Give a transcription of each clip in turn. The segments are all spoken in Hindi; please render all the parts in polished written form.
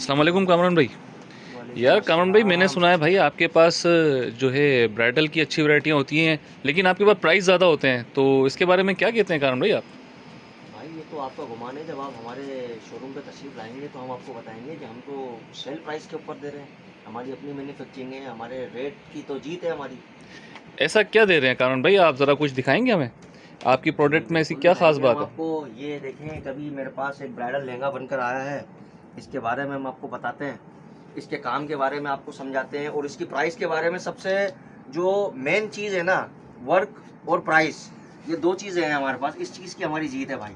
अस्सलाम वालेकुम कामरान भाई। वालेकुम यार कामरान भाई, मैंने अस्सलाम। सुना है भाई आपके पास जो है ब्राइडल की अच्छी वैरायटियाँ होती हैं, लेकिन आपके पास प्राइस ज़्यादा होते हैं, तो इसके बारे में क्या कहते हैं कामरान भाई आप? भाई ये तो आपका गुमान है, जब आप हमारे शोरूम पे तशरीफ़ लाएंगे तो हम आपको बताएंगे कि हम तो सेल प्राइस के ऊपर दे रहे हैं। हमारी अपनी मैन्युफैक्चरिंग है, हमारे रेट की तो जीत है हमारी। ऐसा क्या दे रहे हैं कामरान भाई, आप ज़रा कुछ दिखाएंगे हमें? आपकी जी प्रोडक्ट में ऐसी बिल्कुल क्या ख़ास दिखाएंगे हम बात है? आपको। ये देखें, कभी मेरे पास एक ब्राइडल लहंगा बनकर आया है, इसके बारे में हम आपको बताते हैं, इसके काम के बारे में आपको समझाते हैं और इसकी प्राइस के बारे में। सबसे जो मेन चीज़ है ना, वर्क और प्राइस, ये दो चीज़ें हैं हमारे पास। इस चीज़ की हमारी जीत है भाई।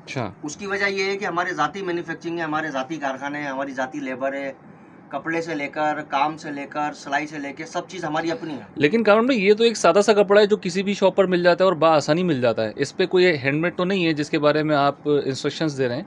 अच्छा। उसकी वजह ये है कि हमारे ज़ाती मैन्युफैक्चरिंग है, हमारे ज़ाती कारखाने हैं, हमारी ज़ाती लेबर है। कपड़े से लेकर, काम से लेकर, सिलाई से लेकर सब चीज़ हमारी अपनी है। लेकिन कामरान भाई, ये तो एक सादा सा कपड़ा है जो किसी भी शॉप पर मिल जाता है और बआसानी मिल जाता है। इस पे कोई हैंडमेड तो नहीं है जिसके बारे में आप इंस्ट्रक्शंस दे रहे हैं?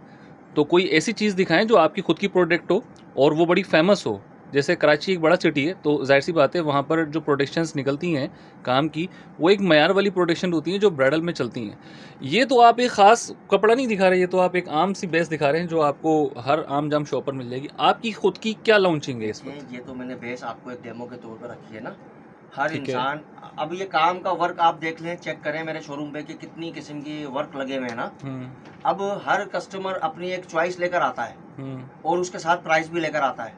तो कोई ऐसी चीज़ दिखाएं जो आपकी खुद की प्रोडक्ट हो और वो बड़ी फेमस हो। जैसे कराची एक बड़ा सिटी है, तो जाहिर सी बात है वहाँ पर जो प्रोडक्शंस निकलती हैं काम की, वो एक मयार वाली प्रोडक्शन होती हैं जो ब्राइडल में चलती हैं। ये तो आप एक ख़ास कपड़ा नहीं दिखा रहे, ये तो आप एक आम सी बेस दिखा रहे हैं जो आपको हर आम जाम शॉप पर मिल जाएगी। आपकी खुद की क्या लॉन्चिंग है इस देखिए, वक्त? ये तो मैंने बेस आपको एक डेमो के तौर पर रखी है ना। हर ठीक है। इंसान, अब ये काम का वर्क आप देख लें, चेक करें मेरे शोरूम पे कि कितनी किस्म की वर्क लगे हुए हैं ना। हम्म। अब हर कस्टमर अपनी एक चॉइस लेकर आता है हम्म। और उसके साथ प्राइस भी लेकर आता है।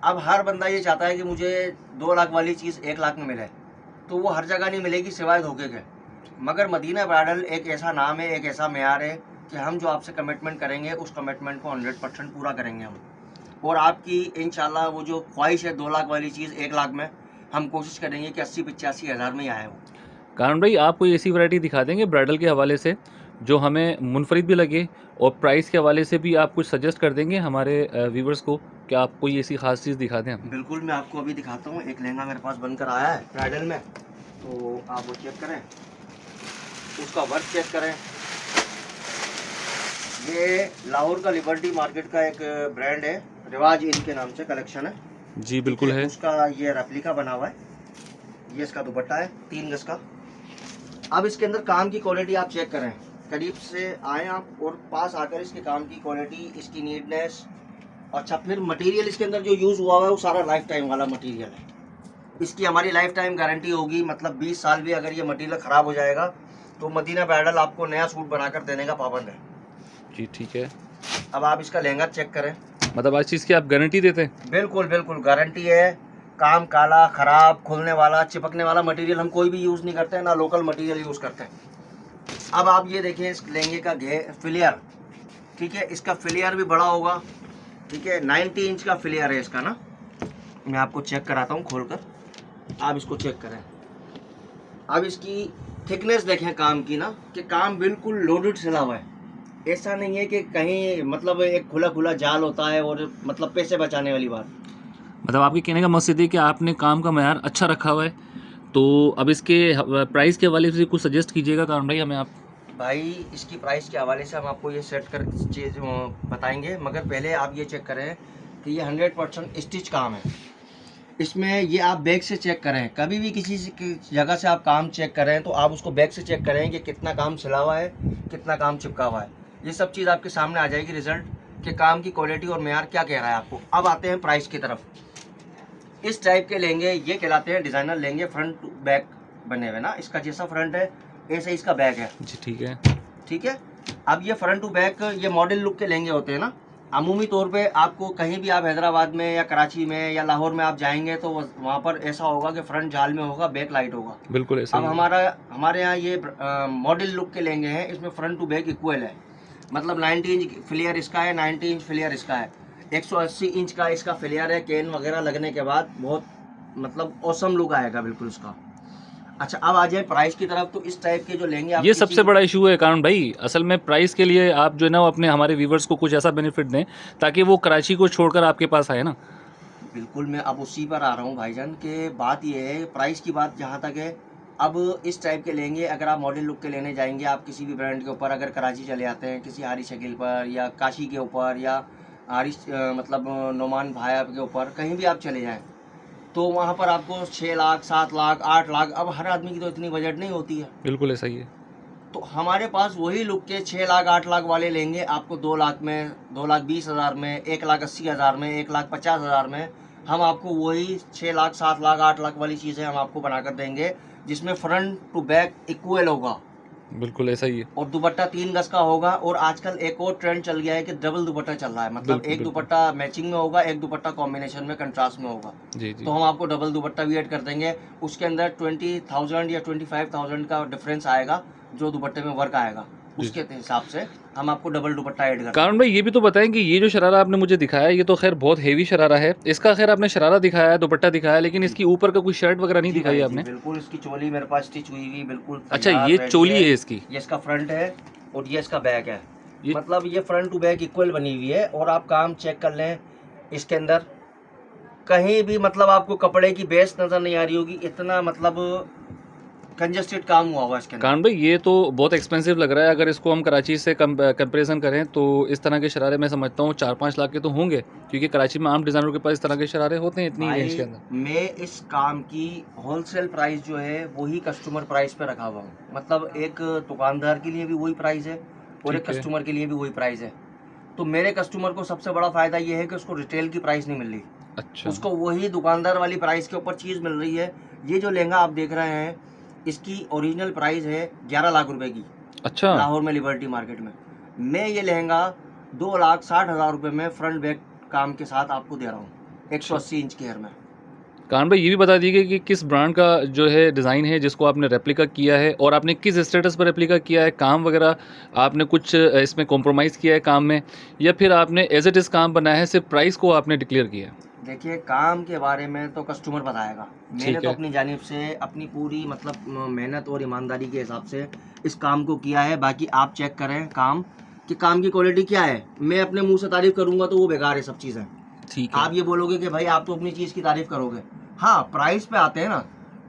अब हर बंदा ये चाहता है कि मुझे 2 लाख वाली चीज़ 1 लाख में मिले, तो वो हर जगह नहीं मिलेगी सिवाय धोखे के। मगर मदीना ब्राइडल एक ऐसा नाम है, एक ऐसा मेयार है कि हम जो आपसे कमिटमेंट करेंगे उस कमिटमेंट को 100% पूरा करेंगे हम। और आपकी इंशाल्लाह वो जो ख्वाहिश है 2 लाख वाली चीज़ 1 लाख में, हम कोशिश करेंगे कि 80-85 हज़ार में ही आए वो। कारण भाई, आप कोई ऐसी वैरायटी दिखा देंगे ब्राइडल के हवाले से जो हमें मुनफरिद भी लगे, और प्राइस के हवाले से भी आप कुछ सजेस्ट कर देंगे हमारे व्यूवर्स को कि आप कोई ऐसी खास चीज़ दिखा दें हमें? बिल्कुल, मैं आपको अभी दिखाता हूँ। एक लहंगा मेरे पास बनकर आया है ब्राइडल में, तो आप वो चेक करें, उसका वर्क चेक करें। ये लाहौर का लिबर्टी मार्केट का एक ब्रांड है, रिवाज इनके नाम से कलेक्शन है। जी ठीक बिल्कुल है, है। उसका ये रेप्लिका बना हुआ है। ये इसका दुपट्टा है 3 गज का। अब इसके अंदर काम की क्वालिटी आप चेक करें, करीब से आए आप और पास आकर इसके काम की क्वालिटी, इसकी नीटनेस। अच्छा, फिर मटेरियल इसके अंदर जो यूज़ हुआ है वो सारा लाइफ टाइम वाला मटेरियल है। इसकी हमारी लाइफ टाइम गारंटी होगी, मतलब 20 साल भी अगर ये मटेरियल ख़राब हो जाएगा तो मदीना ब्राइडल आपको नया सूट बनाकर देने का पाबंद है। जी ठीक है। अब आप इसका लहंगा चेक करें। मतलब आज चीज़ की आप गारंटी देते हैं? बिल्कुल बिल्कुल गारंटी है। काम काला, ख़राब, खुलने वाला, चिपकने वाला मटेरियल हम कोई भी यूज़ नहीं करते हैं, ना लोकल मटेरियल यूज़ करते हैं। अब आप ये देखिए इस लहंगे का फिलियर, ठीक है, इसका फिलियर भी बड़ा होगा। ठीक है, 90 इंच का फिलियर है इसका ना। मैं आपको चेक कराता हूँ खोल कर, आप इसको चेक करें। अब इसकी थिकनेस देखें काम की ना, कि काम बिल्कुल लोडेड सिला हुआ है। ऐसा नहीं है कि कहीं मतलब एक खुला खुला जाल होता है और मतलब पैसे बचाने वाली बात। मतलब आपके कहने का मकसद है कि आपने काम का मयार अच्छा रखा हुआ है। तो अब इसके प्राइस के हवाले से कुछ सजेस्ट कीजिएगा कारण भाई हमें आप। भाई इसकी प्राइस के हवाले से हम आपको ये सेट कर चीज़ बताएंगे, मगर पहले आप ये चेक करें कि ये 100% स्टिच काम है। इसमें ये आप बैग से चेक करें, कभी भी किसी की जगह से आप काम चेक करें तो आप उसको बैग से चेक करें कि कितना काम सिला हुआ है, कितना काम चिपका हुआ है। ये सब चीज़ आपके सामने आ जाएगी रिजल्ट, कि काम की क्वालिटी और मेयार क्या कह रहा है आपको। अब आते हैं प्राइस की तरफ। इस टाइप के लेंगे ये कहलाते हैं डिज़ाइनर लेंगे, फ्रंट टू बैक बने हुए ना। इसका जैसा फ्रंट है ऐसे इसका बैक है। जी ठीक है। ठीक है, अब ये फ्रंट टू बैक ये मॉडल लुक के लहंगे होते हैं ना। अमूमी तौर पे आपको कहीं भी आप हैदराबाद में या कराची में या लाहौर में आप जाएंगे तो वहाँ पर ऐसा होगा कि फ्रंट जाल में होगा, बैक लाइट होगा। बिल्कुल ऐसा अब ही है। हमारे यहाँ ये मॉडल लुक के लहंगे हैं, इसमें फ्रंट टू बैक इक्वल है। मतलब 90 इंच फ्लेयर इसका है, 90 इंच फ्लेयर इसका है, 180 इंच का इसका फ्लेयर है। कैन वगैरह लगने के बाद बहुत मतलब औसम लुक आएगा बिल्कुल उसका। अच्छा, अब आ जाए प्राइस की तरफ, तो इस टाइप के जो लेंगे आप ये किसी। सबसे बड़ा इशू है कारण भाई, असल में प्राइस के लिए आप जो है ना वो अपने हमारे व्यूवर्स को कुछ ऐसा बेनिफिट दें ताकि वो कराची को छोड़कर आपके पास आए ना। बिल्कुल, मैं अब उसी पर आ रहा हूँ भाईजान, के बात ये है प्राइस की बात जहाँ तक है। अब इस टाइप के लेंगे अगर आप मॉडल लुक के लेने जाएंगे, आप किसी भी ब्रांड के ऊपर अगर कराची चले आते हैं, किसी हारी शकील पर या काशी के ऊपर या मतलब नोमान भाया के ऊपर, कहीं भी आप चले जाएं तो वहाँ पर आपको 6 लाख, 7 लाख, 8 लाख। अब हर आदमी की तो इतनी बजट नहीं होती है। बिल्कुल ऐसा ही है। तो हमारे पास वही लुक के 6 लाख 8 लाख वाले लेंगे आपको 2 लाख में, 2,20,000 में, 1,80,000 में, 1,50,000 में। हम आपको वही 6 लाख 7 लाख 8 लाख वाली चीज़ें हम आपको बनाकर देंगे, जिसमें फ्रंट टू बैक इक्वल होगा बिल्कुल ऐसा ही है। और दुपट्टा 3 गज का होगा। और आजकल एक और ट्रेंड चल गया है कि डबल दुपट्टा चल रहा है, मतलब बिल्कुल, एक बिल्कुल। दुपट्टा मैचिंग में होगा, एक दुपट्टा कॉम्बिनेशन में कंट्रास्ट में होगा। जी, जी। तो हम आपको डबल दुपट्टा भी ऐड कर देंगे। उसके अंदर 20,000 या 25,000 का डिफरेंस आएगा जो दुपट्टे में वर्क आएगा, जी। उसके हिसाब से हम आपको डबल दुपट्टा ऐड कर कारण भाई ये भी तो बताएं कि ये जो शरारा आपने मुझे दिखाया ये तो खैर बहुत हेवी शरारा है। इसका खैर आपने शरारा दिखाया है, दुपट्टा दिखाया है, लेकिन इसकी ऊपर का कोई शर्ट वगैरह नहीं जी दिखाई भाई, आपने। जी बिल्कुल। इसकी चोली मेरे पास स्टिच हुई हुई बिल्कुल अच्छा, तैयार ये रेडी चोली है इसकी। ये इसका फ्रंट है और ये इसका बैक है। ये मतलब ये फ्रंट टू बैक इक्वल बनी हुई है। और आप काम चेक कर लें, इसके अंदर कहीं भी मतलब आपको कपड़े की बेस नजर नहीं आ रही होगी, इतना मतलब कंजस्टेड काम हुआ हुआ इसके अंदर। कारण भाई ये तो बहुत एक्सपेंसिव लग रहा है। अगर इसको हम कराची से कंपैरिजन करें तो इस तरह के शरारे मैं समझता हूँ 4-5 लाख के तो होंगे, क्योंकि कराची में आम डिज़ाइनरों के पास इस तरह के शरारे होते हैं इतनी रेंज के भाई अंदर। मैं इस काम की होलसेल प्राइस जो है वही कस्टमर प्राइस पे रखा हुआ हूँ। मतलब एक दुकानदार के लिए भी वही प्राइस है और एक ठीक है। कस्टमर के लिए भी वही प्राइस है। तो मेरे कस्टमर को सबसे बड़ा फायदा ये है कि उसको रिटेल की प्राइस नहीं मिल रही, अच्छा, उसको वही दुकानदार वाली प्राइस के ऊपर चीज़ मिल रही है। ये जो लहंगा आप देख रहे हैं, इसकी ओरिजिनल प्राइस है 11 लाख रुपए की, अच्छा। लाहौर में लिबर्टी मार्केट में। मैं ये लहंगा 2,60,000 रुपये में फ्रंट बैक काम के साथ आपको दे रहा हूँ, 180 इंच के हेयर में। कारण भाई ये भी बता दीजिए कि किस ब्रांड का जो है डिज़ाइन है जिसको आपने रेप्लिका किया है, और आपने किस स्टेटस पर रेप्लिका किया है, काम वगैरह आपने कुछ इसमें कॉम्प्रोमाइज़ किया है काम में, या फिर आपने एज इट इज़ काम बनाया है, सिर्फ प्राइस को आपने डिक्लेयर किया है? देखिए, काम के बारे में तो कस्टमर बताएगा। मैंने ठीक तो है। अपनी जानिब से अपनी पूरी मतलब मेहनत और ईमानदारी के हिसाब से इस काम को किया है। बाकी आप चेक करें काम कि काम की क्वालिटी क्या है। मैं अपने मुंह से तारीफ करूंगा तो वो बेकार है सब चीज़ें। ठीक है। आप ये बोलोगे कि भाई आप तो अपनी चीज़ की तारीफ करोगे। हाँ, प्राइस पे आते हैं ना।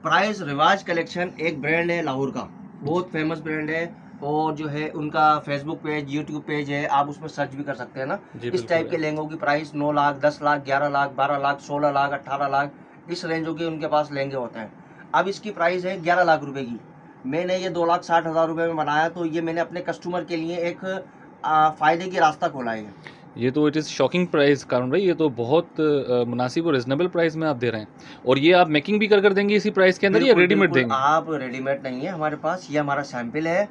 प्राइस रिवाज कलेक्शन एक ब्रांड है लाहौर का, बहुत फेमस ब्रांड है। और जो है उनका फेसबुक पेज, यूट्यूब पेज है, आप उसमें सर्च भी कर सकते हैं ना। जी, इस टाइप के बिल्कुल। लहंगों की प्राइस 9 लाख, 10 लाख, 11 लाख, 12 लाख, 16 लाख, 18 लाख, इस रेंजों के उनके पास लहंगे होते हैं। अब इसकी प्राइस है 11 लाख रुपए की। मैंने ये 2,60,000 रुपये में बनाया, तो ये मैंने अपने कस्टमर के लिए एक फ़ायदे की रास्ता खोला है। ये तो इट इज़ शॉकिंग प्राइस कारण भाई, ये तो बहुत मुनासिब और रिजनेबल प्राइस में आप दे रहे हैं। और ये आप मेकिंग भी कर देंगे इसी प्राइस के अंदर, या बिल्कुल, रेडीमेड बिल्कुल। देंगे? आप रेडीमेड नहीं है हमारे पास, ये हमारा सैंपल है।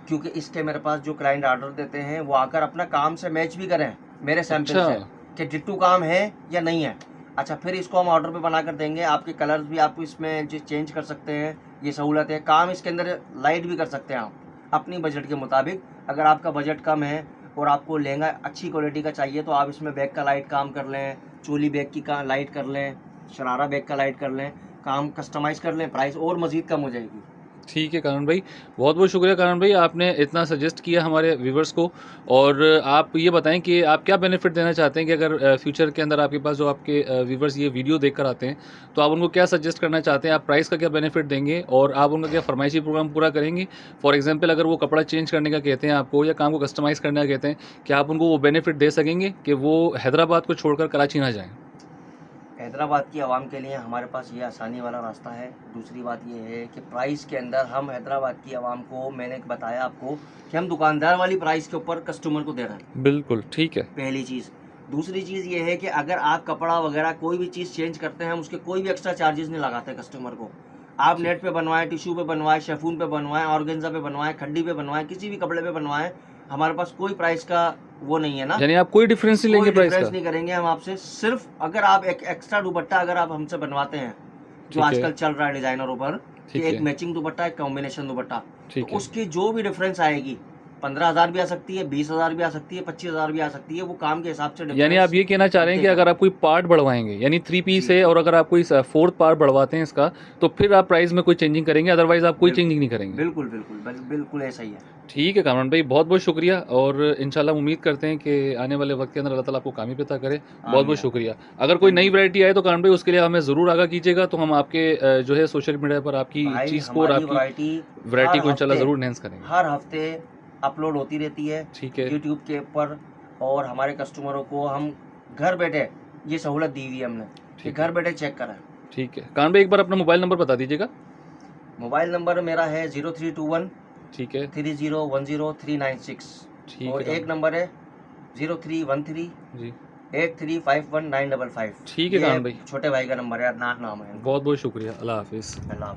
क्योंकि इसके मेरे पास जो क्लाइंट ऑर्डर देते हैं वो आकर अपना काम से मैच भी करें मेरे सैंपल अच्छा। से कि डिट्टू काम है या नहीं है। अच्छा, फिर इसको हम ऑर्डर पे बना कर देंगे। आपके कलर्स भी आप इसमें जो चेंज कर सकते हैं, ये सहूलत है। काम इसके अंदर लाइट भी कर सकते हैं आप अपनी बजट के मुताबिक। अगर आपका बजट कम है और आपको लहंगा अच्छी क्वालिटी का चाहिए तो आप इसमें बैक का लाइट काम कर लें, चोली बैक की का लाइट कर लें, शरारा बैक का लाइट कर लें, काम कस्टमाइज़ कर लें, प्राइस और मज़ीद कम हो जाएगी। ठीक है कारण भाई, बहुत बहुत शुक्रिया कारण भाई, आपने इतना सजेस्ट किया हमारे व्यूवर्स को। और आप ये बताएं कि आप क्या बेनिफिट देना चाहते हैं कि अगर फ्यूचर के अंदर आपके पास जो आपके व्यूवर्स ये वीडियो देख कर आते हैं, तो आप उनको क्या सजेस्ट करना चाहते हैं? आप प्राइस का क्या बेनिफिट देंगे और आप उनका क्या फरमाइशी प्रोग्राम पूरा करेंगे? फॉर एग्जांपल अगर वो कपड़ा चेंज करने का कहते हैं आपको, या काम को कस्टमाइज़ करने का कहते हैं, क्या आप उनको वो बेनिफिट दे सकेंगे कि वो हैदराबाद को छोड़कर कराची ना जाएँ? हैदराबाद की आवाम के लिए हमारे पास ये आसानी वाला रास्ता है। दूसरी बात ये है कि प्राइस के अंदर हम हैदराबाद की आवाम को, मैंने बताया आपको कि हम दुकानदार वाली प्राइस के ऊपर कस्टमर को दे रहे हैं, बिल्कुल, ठीक है। पहली चीज़। दूसरी चीज़ ये है कि अगर आप कपड़ा वगैरह कोई भी चीज़ चेंज करते हैं, हम उसके कोई भी एक्स्ट्रा चार्जेस नहीं लगाते कस्टमर को। आप नेट पे बनवाएं, टिश्यू पे बनवाएं, शेफून पे बनवाएं, ऑर्गेन्जा पे बनवाएं, खड्डी पे बनवाएं, किसी भी कपड़े पे बनवाएं, हमारे पास कोई प्राइस का वो नहीं है ना। यानी आप कोई डिफरेंस नहीं लेंगे कोई प्राइस डिफरेंस का? नहीं करेंगे हम आपसे। सिर्फ अगर आप एक एक्स्ट्रा दुपट्टा अगर आप हमसे बनवाते हैं, जो ठीक है। आजकल चल रहा है डिजाइनरों पर, कि ठीक एक है। मैचिंग दुपट्टा, एक कॉम्बिनेशन दुपट्टा, ठीक तो है। उसकी जो भी डिफरेंस आएगी, 15,000 भी आ सकती है, 20,000 भी आ सकती है, 25,000 भी आ सकती है। वो काम के हिसाब से यानी डिफरेंस आप ये कहना चाह रहे हैं कि अगर आप कोई पार्ट बढ़वाएंगे, यानी 3 पीस जी, है, जी। और अगर आप कोई 4th पार्ट बढ़वाते हैं इसका, तो फिर आप प्राइस में कोई चेंजिंग करेंगे, अदरवाइज आप कोई चेंजिंग नहीं करेंगे? बिल्कुल, बिल्कुल, बिल्कुल ऐसा ही है। ठीक है कामरान भाई, बहुत बहुत शुक्रिया। और इंशाल्लाह उम्मीद करते हैं कि आने वाले वक्त के अंदर अल्लाह ताला आपको कामयाबी अता करे। बहुत बहुत आमीन। शुक्रिया। अगर कोई नई वैरायटी आए तो कामरान भाई उसके लिए हमें ज़रूर आगाह कीजिएगा, तो हम आपके जो है सोशल मीडिया पर आपकी भाई चीज़ को और हमारी आपकी वैरायटी वैरायटी हर को इंशाल्लाह हफ्ते ज़रूर एनहांस करेंगे। हर हफ्ते अपलोड होती रहती है ठीक है। यूट्यूब के ऊपर। और हमारे कस्टमरों को हम घर बैठे ये सहूलत दी हुई है हमने कि ठीक घर है। बैठे चेक करें। ठीक है कामरान भाई, एक बार अपना मोबाइल नंबर बता दीजिएगा। मोबाइल नंबर मेरा है ठीक है 30103996 ठीक और है एक नंबर है 0313 जी 8351 955। ठीक है ये कान भाई छोटे भाई का नंबर है, अदनान नाम है इनका। बहुत बहुत शुक्रिया अल्लाह हाफिज़ अल्लाह